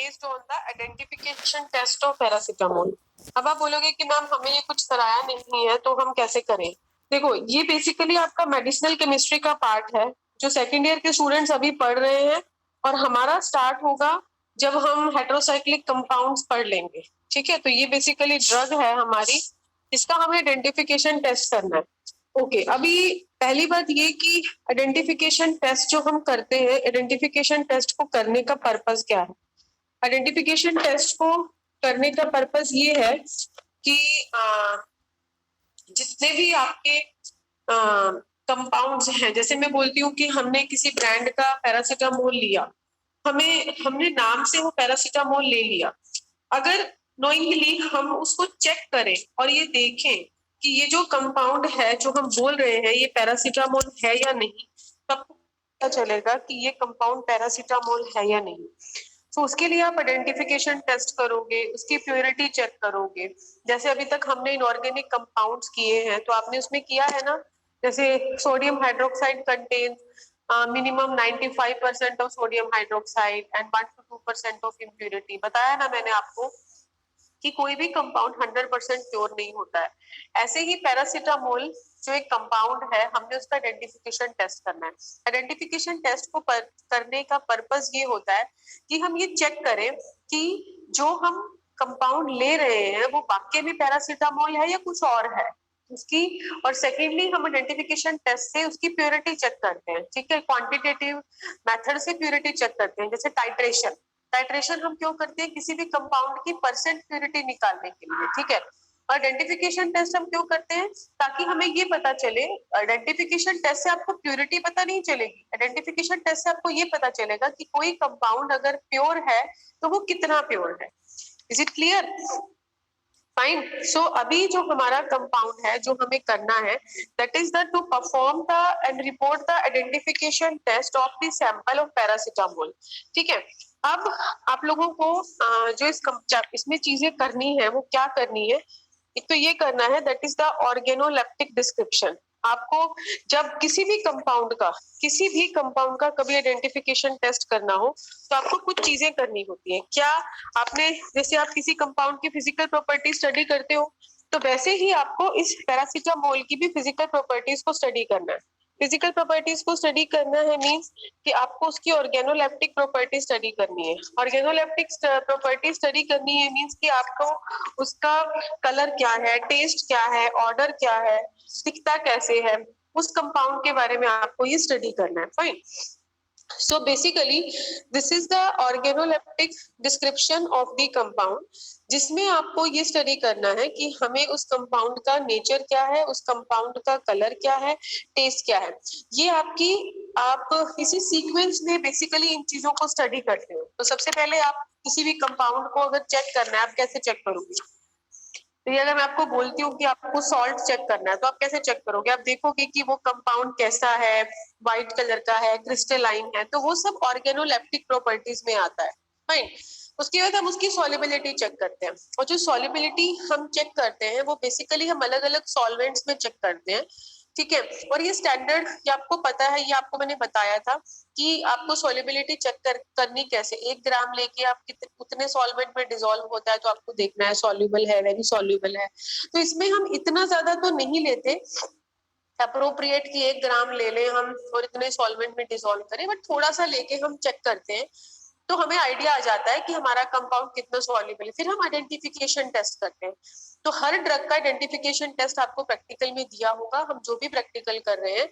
Based on the identification test of paracetamol. अब आप बोलोगे कि मैम हमें ये कुछ कराया नहीं है तो हम कैसे करें। देखो ये बेसिकली आपका मेडिसिनल केमिस्ट्री का पार्ट है जो सेकेंड ईयर के स्टूडेंट्स अभी पढ़ रहे हैं, और हमारा स्टार्ट होगा जब हम हेटेरोसाइक्लिक कंपाउंड्स पढ़ लेंगे। ठीक है, तो ये बेसिकली ड्रग है हमारी, इसका हमें आइडेंटिफिकेशन टेस्ट करना है। ओके, अभी पहली बात ये कि आइडेंटिफिकेशन टेस्ट जो हम करते हैं, आइडेंटिफिकेशन टेस्ट को करने का पर्पस क्या है। आइडेंटिफिकेशन टेस्ट को करने का पर्पस ये है कि जितने भी आपके कंपाउंड्स हैं, जैसे मैं बोलती हूँ कि हमने किसी ब्रांड का पैरासीटामोल लिया, हमने नाम से वो पैरासीटामोल ले लिया, अगर नोइंगली हम उसको चेक करें और ये देखें कि ये जो कंपाउंड है जो हम बोल रहे हैं ये पैरासीटामोल है या नहीं, तब पता चलेगा कि ये कंपाउंड पैरासीटामोल है या नहीं। तो उसके लिए आप आइडेंटिफिकेशन टेस्ट करोगे, उसकी प्योरिटी चेक करोगे। जैसे अभी तक हमने इनऑर्गेनिक कंपाउंड्स किए हैं तो आपने उसमें किया है ना, जैसे sodium hydroxide contain minimum 95% of sodium hydroxide and 1 to 2% of impurity. बताया ना मैंने आपको कि कोई भी कंपाउंड 100% प्योर नहीं होता है। ऐसे ही पैरासीटामोल जो एक कंपाउंड है, हमने उसका आइडेंटिफिकेशन टेस्ट करना है। आइडेंटिफिकेशन टेस्ट को करने का पर्पस ये होता है कि हम ये चेक करें कि जो हम कंपाउंड ले रहे हैं वो वाकई में पैरासीटामोल है या कुछ और है उसकी। और सेकेंडली हम आइडेंटिफिकेशन टेस्ट से उसकी प्योरिटी चेक करते हैं। ठीक है, क्वांटिटेटिव मेथड से प्योरिटी चेक करते हैं, जैसे टाइट्रेशन। टाइट्रेशन हम क्यों करते हैं, किसी भी कंपाउंड की परसेंट प्योरिटी निकालने के लिए। ठीक है, और आइडेंटिफिकेशन टेस्ट हम क्यों करते हैं, ताकि हमें ये पता चले। आइडेंटिफिकेशन टेस्ट से आपको प्योरिटी पता नहीं चलेगी, आइडेंटिफिकेशन टेस्ट से आपको ये पता चलेगा कि कोई कंपाउंड अगर प्योर है तो वो कितना प्योर है। Is it clear? Fine. So अभी जो हमारा कंपाउंड है जो हमें करना है, that is the to perform the and report the identification test of the sample of paracetamol. ठीक है, अब आप लोगों को जो इसमें चीजें करनी है वो क्या करनी है। एक तो ये करना है, that is the organoleptic description. आपको जब किसी भी कंपाउंड का कभी आइडेंटिफिकेशन टेस्ट करना हो तो आपको कुछ चीजें करनी होती है। क्या आपने, जैसे आप किसी कंपाउंड की फिजिकल प्रॉपर्टी स्टडी करते हो तो वैसे ही आपको इस पैरासीटामोल की भी फिजिकल प्रॉपर्टीज को स्टडी करना है। फिजिकल प्रॉपर्टीज को स्टडी करना है मींस कि आपको उसकी ऑर्गेनोलेप्टिक प्रॉपर्टी स्टडी करनी है। ऑर्गेनोलेप्टिक प्रॉपर्टी स्टडी करनी है मींस कि आपको उसका कलर क्या है, टेस्ट क्या है, ऑर्डर क्या है, दिखता कैसे है, उस कंपाउंड के बारे में आपको ये स्टडी करना है। Fine. So basically this is the organoleptic description of the compound, जिसमें आपको ये स्टडी करना है कि हमें उस कंपाउंड का नेचर क्या है, उस कंपाउंड का कलर क्या है, टेस्ट क्या है। ये आप इसी सीक्वेंस में बेसिकली इन चीजों को स्टडी करते हो। तो सबसे पहले आप किसी भी कंपाउंड को अगर चेक करना है, आप कैसे चेक करोगे। तो ये अगर मैं आपको बोलती हूँ कि आपको सॉल्ट चेक करना है तो आप कैसे चेक करोगे, आप देखोगे कि वो कंपाउंड कैसा है, व्हाइट कलर का है, क्रिस्टलाइन है, तो वो सब ऑर्गेनोलेप्टिक प्रॉपर्टीज में आता है। फाइन। उसके बाद हम उसकी सॉल्युबिलिटी चेक करते हैं, और जो सॉल्युबिलिटी हम चेक करते हैं वो बेसिकली हम अलग अलग सॉल्वेंट्स में चेक करते हैं। ठीक है, और ये स्टैंडर्ड, ये आपको पता है, ये आपको मैंने बताया था कि आपको सॉल्युबिलिटी चेक करनी कैसे। 1 ग्राम लेके आप उतने सॉल्वेंट में डिसॉल्व होता है तो आपको देखना है सॉल्युबल है, वेरी सॉल्युबल है। तो इसमें हम इतना ज्यादा तो नहीं लेते, अप्रोप्रिएट कि 1 ग्राम ले लें हम और इतने सॉल्वेंट में डिसॉल्व करें, बट थोड़ा सा लेके हम चेक करते हैं तो हमें आइडिया आ जाता है कि हमारा कंपाउंड कितना सॉल्युबल है। फिर हम आइडेंटिफिकेशन टेस्ट करते हैं। तो हर ड्रग का आइडेंटिफिकेशन टेस्ट आपको प्रैक्टिकल में दिया होगा, हम जो भी प्रैक्टिकल कर रहे हैं,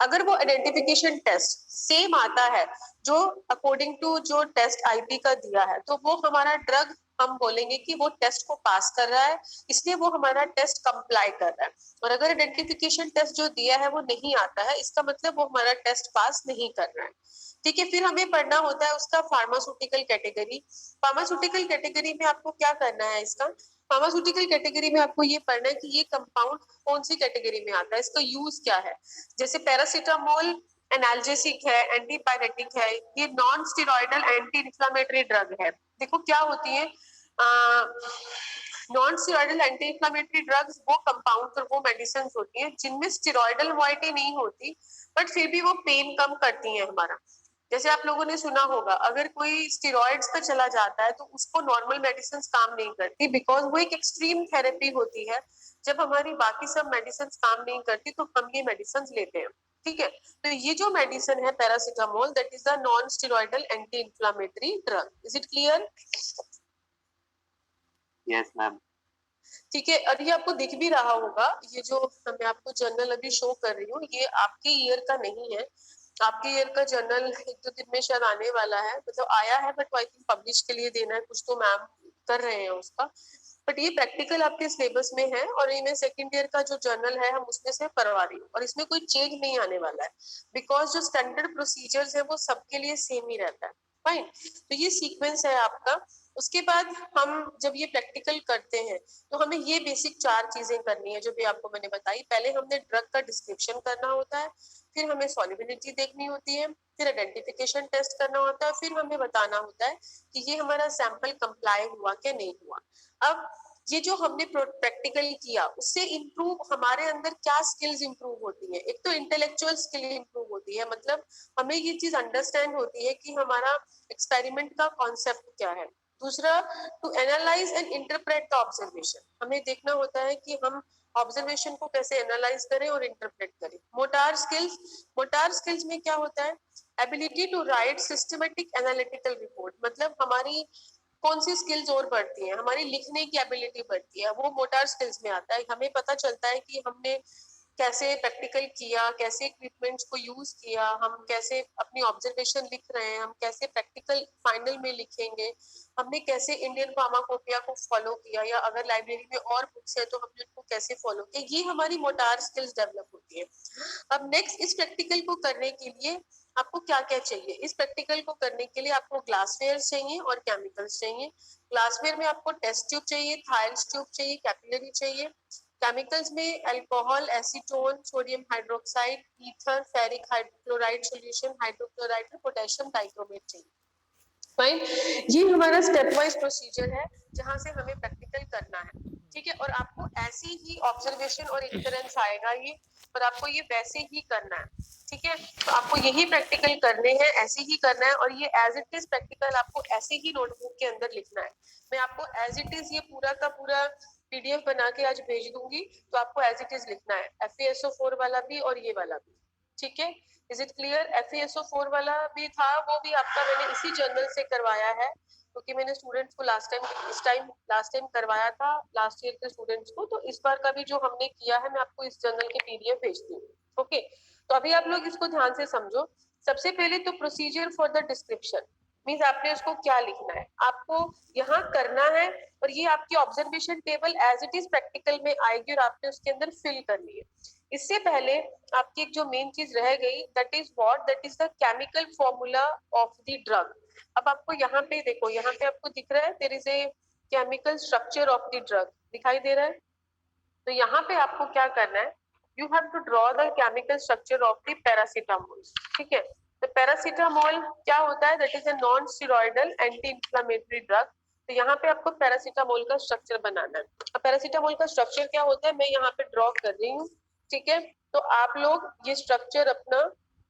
अगर वो आइडेंटिफिकेशन टेस्ट सेम आता है जो अकॉर्डिंग टू जो टेस्ट आईपी का दिया है, तो वो हमारा ड्रग, हम बोलेंगे कि वो टेस्ट को पास कर रहा है, इसलिए वो हमारा टेस्ट कंप्लाई कर रहा है। और अगर आइडेंटिफिकेशन टेस्ट जो दिया है वो नहीं आता है, इसका मतलब वो हमारा टेस्ट पास नहीं कर रहा है। ठीक है, फिर हमें पढ़ना होता है उसका फार्मास्यूटिकल कैटेगरी। फार्मास्यूटिकल कैटेगरी में आपको क्या करना है, इसका फार्मास्यूटिकल कैटेगरी में आपको ये पढ़ना है कि ये कंपाउंड कौन सी कैटेगरी में आता है, इसका यूज क्या है। जैसे पैरासीटामोल एनाल्जेसिक है, एंटीपायरेटिक है, ये non steroidal anti inflammatory drug है। देखो क्या होती है, non steroidal anti inflammatory drugs वो कंपाउंड और वो मेडिसिन होती हैं जिनमें स्टेरॉइडल मॉइटी नहीं होती, बट फिर भी वो पेन कम करती हैं हमारा। जैसे आप लोगों ने सुना होगा, अगर कोई स्टेरॉइड्स पे चला जाता है तो उसको नॉर्मल मेडिसिन काम नहीं करती, बिकॉज वो एक एक्सट्रीम थेरेपी होती है। जब हमारी बाकी सब मेडिसिन काम नहीं करती तो हम ये मेडिसिन लेते हैं, ठीक है। तो ये जो मेडिसिन है paracetamol, that is the non steroidal anti inflammatory drug. Is it clear? Yes ma'am. ठीक है, और ये आपको दिख भी रहा होगा, ये जो मैं आपको जर्नल अभी शो कर रही हूँ ये आपके ईयर का नहीं है। आपके ईयर का जर्नल एक दो दिन में शायद आने वाला है, मतलब आया है, बट आई थिंक पब्लिश के लिए देना है कुछ, तो मैम कर रहे हैं उसका। बट ये प्रैक्टिकल आपके सिलेबस में है, और ये मैं सेकंड ईयर का जो जर्नल है हम उसमें से करवा रही हूँ, और इसमें कोई चेंज नहीं आने वाला है, बिकॉज जो स्टैंडर्ड प्रोसीजर्स है वो सबके लिए सेम ही रहता है। फाइन, तो ये सीक्वेंस है आपका। उसके बाद हम जब ये प्रैक्टिकल करते हैं तो हमें ये बेसिक 4 चीजें करनी है जो भी आपको मैंने बताई। पहले हमने ड्रग का डिस्क्रिप्शन करना होता है, फिर हमें सॉल्युबिलिटी देखनी होती है, फिर आइडेंटिफिकेशन टेस्ट करना होता है, फिर हमें बताना होता है कि ये हमारा सैंपल कंप्लाई हुआ क्या नहीं हुआ। अब ये जो हमने प्रैक्टिकली किया उससे इंप्रूव हमारे अंदर क्या स्किल्स इंप्रूव होती है। एक तो इंटेलेक्चुअल स्किल इंप्रूव होती है, मतलब हमें ये चीज अंडरस्टैंड होती है कि हमारा एक्सपेरिमेंट का कॉन्सेप्ट क्या है। दूसरा, to analyse and interpret the observation, हमें देखना होता है कि हम ऑब्जर्वेशन को कैसे एनालाइज करें और इंटरप्रेट करें। मोटार स्किल्स में क्या होता है? Ability to write systematic analytical report, मतलब हमारी कौन सी स्किल्स और बढ़ती हैं, हमारी लिखने की एबिलिटी बढ़ती है, वो मोटार स्किल्स में आता है। हमें पता चलता है कि हमने कैसे प्रैक्टिकल किया, कैसे इक्विपमेंट्स को यूज किया, हम कैसे अपनी ऑब्जर्वेशन लिख रहे हैं, हम कैसे प्रैक्टिकल फाइनल में लिखेंगे, हमने कैसे इंडियन फार्माकोपिया को फॉलो किया, या अगर लाइब्रेरी में और बुक्स है तो हमने उनको कैसे फॉलो किया। ये हमारी मोटार स्किल्स डेवलप होती है। अब नेक्स्ट, इस प्रैक्टिकल को करने के लिए आपको क्या क्या चाहिए? इस प्रैक्टिकल को करने के लिए आपको ग्लासवेयर चाहिए और केमिकल्स चाहिए। ग्लासवेयर में आपको टेस्ट ट्यूब चाहिए, थाइल्स ट्यूब चाहिए, कैपिलरी चाहिए। केमिकल्स में alcohol, acetone, sodium hydroxide, ether, ferric hydrochloride solution, hydrochloride और पोटेशियम डाइक्रोमेट चाहिए। फाइन, ये हमारा स्टेप वाइज प्रोसीजर है जहां से हमें प्रैक्टिकल करना है, ठीक है। और आपको ऐसी ही ऑब्जर्वेशन और इन्फ्लुएंस आएगा ये, और आपको ये वैसे ही करना है, ठीक है। तो आपको यही प्रैक्टिकल करने हैं, ऐसे ही करना है, और ये एज इट इज प्रैक्टिकल आपको ऐसे ही नोटबुक के अंदर लिखना है। मैं आपको एज इट इज ये पूरा का पूरा पीडीएफ बना के आज भेज दूंगी, तो आपको एज इट इज लिखना है, FeSO4 वाला भी और ये वाला भी, ठीक है। Is it clear? FeSO4 वाला भी था, वो भी आपका मैंने इसी जर्नल से करवाया है, क्योंकि मैंने स्टूडेंट्स को लास्ट टाइम करवाया था, लास्ट ईयर के स्टूडेंट्स को। तो इस बार का भी जो हमने किया है मैं आपको इस जर्नल के पीडीएफ भेजती हूँ, ओके। तो अभी आप लोग इसको ध्यान से समझो। सबसे पहले तो procedure for the description means आपने उसको क्या लिखना है, आपको यहाँ करना है, और ये आपकी observation table as it is practical में आएगी और आपने उसके अंदर फिल करनी है। इससे पहले आपकी एक जो मेन चीज रह गई, that is what, that is the chemical formula of the drug. अब आपको यहाँ पे देखो, यहाँ पे आपको दिख रहा है there is a chemical structure of the drug, दिखाई दे रहा है। तो यहाँ पे आपको क्या करना है, you have to draw the chemical structure of the paracetamol, ठीक है। तो पैरासीटामोल क्या होता है? That is a non steroidal anti inflammatory drug. तो यहाँ पे आपको पैरासीटामोल का स्ट्रक्चर बनाना है। अब पैरासीटामोल का स्ट्रक्चर क्या होता है मैं यहाँ पे ड्रॉ कर रही हूँ, ठीक है। तो आप लोग ये स्ट्रक्चर अपना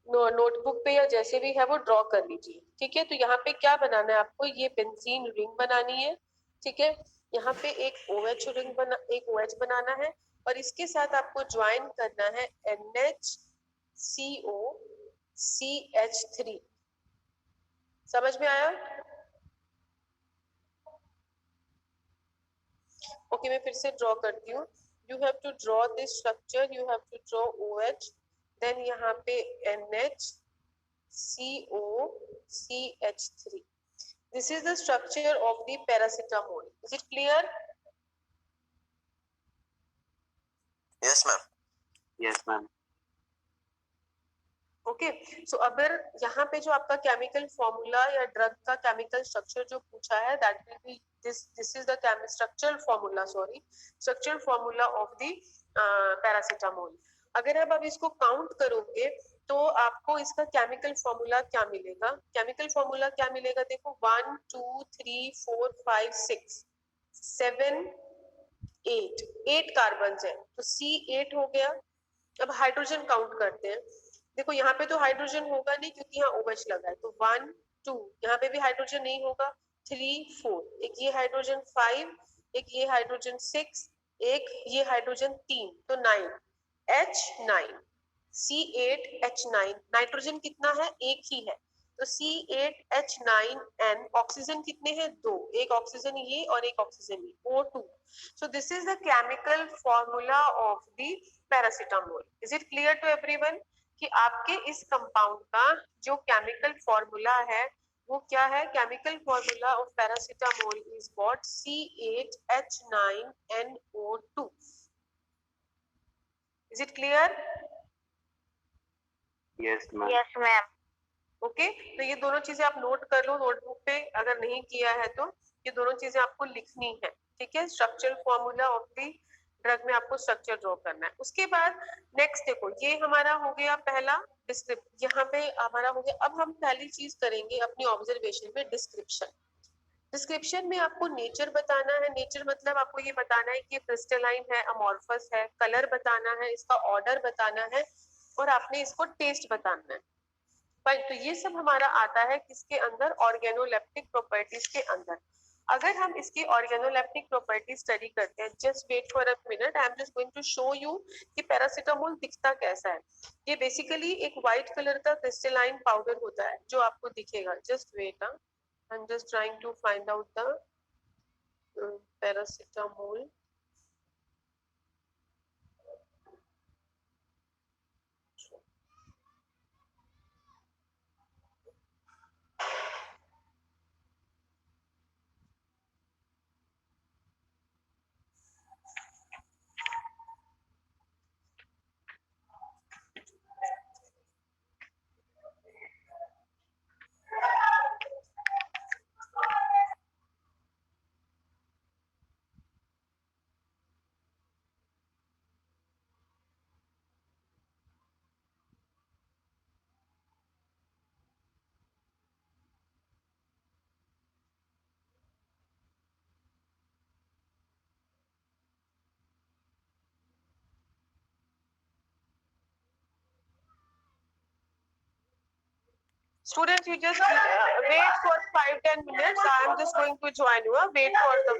नोटबुक पे या जैसे भी है वो ड्रॉ कर लीजिए, ठीक है। तो यहाँ पे क्या बनाना है आपको, ये बेंजीन रिंग बनानी है, ठीक है। यहाँ पे एक OH बनाना है, और इसके साथ आपको ज्वाइन करना है NHCOCH3। समझ में आया? ओके, मैं फिर से ड्रॉ करती हूँ। You have to draw this structure, you have to draw OH, then यहाँ पे NHCOCH3। This is the structure of the paracetamol. Is it clear? Yes ma'am. Yes ma'am. Okay, so अगर यहाँ पे जो आपका केमिकल फॉर्मूला या drug का chemical structure जो पूछा है, that will be this is the structural formula of the paracetamol. अगर अब इसको काउंट करोगे तो आपको इसका केमिकल फॉर्मूला क्या मिलेगा? केमिकल फॉर्मूला क्या मिलेगा? देखो 1 2 3 4 5 6 7 8 कार्बन है, तो C8 हो गया। अब हाइड्रोजन काउंट करते हैं, देखो यहाँ पे तो हाइड्रोजन होगा नहीं क्योंकि यहाँ OH लगा है, तो 1 2, यहाँ पे भी हाइड्रोजन नहीं होगा, 3 4, एक ये हाइड्रोजन 5, एक ये हाइड्रोजन 6, एक ये हाइड्रोजन 3, तो 9 H9 C8H9। नाइट्रोजन कितना है? एक ही है, तो C8H9N। ऑक्सीजन कितने हैं? दो, एक ऑक्सीजन ये और एक ऑक्सीजन ये, O2। So this is the chemical formula of the paracetamol. Is it clear to everyone कि आपके इस कंपाउंड का जो केमिकल फॉर्मूला है वो क्या है? Chemical formula of paracetamol is what? C8H9NO2। Is it clear? Yes, ma'am. Yes, ma'am. Okay, तो ये दोनों चीजें आप नोट कर लो नोटबुक पे, अगर नहीं किया है तो ये दोनों चीजें आपको लिखनी है, ठीक है? Structural formula of the drug में आपको स्ट्रक्चर ड्रॉ करना है। उसके बाद नेक्स्ट देखो, ये हमारा हो गया पहला डिस्क्रिप्शन, यहाँ पे हमारा हो गया। अब हम पहली चीज करेंगे अपनी ऑब्जर्वेशन में डिस्क्रिप्शन। डिस्क्रिप्शन में आपको नेचर बताना है। नेचर मतलब आपको ये बताना है कि ये क्रिस्टलाइन है, अमॉर्फस है, कलर बताना है, इसका ऑर्डर बताना है और आपने इसको टेस्ट बताना है। पर तो ये सब हमारा आता है किसके अंदर? ऑर्गेनोलेप्टिक प्रॉपर्टीज के अंदर। अगर हम इसकी ऑर्गेनोलेप्टिक प्रॉपर्टी स्टडी करते हैं, just wait for a minute, I am just going to show you कि पैरासीटामोल दिखता कैसा है। ये बेसिकली एक व्हाइट कलर का क्रिस्टलाइन पाउडर होता है जो आपको दिखेगा। Just wait, I am just trying to find out the paracetamol. Students, you just wait for 5-10 minutes. I am just going to join you. Wait for the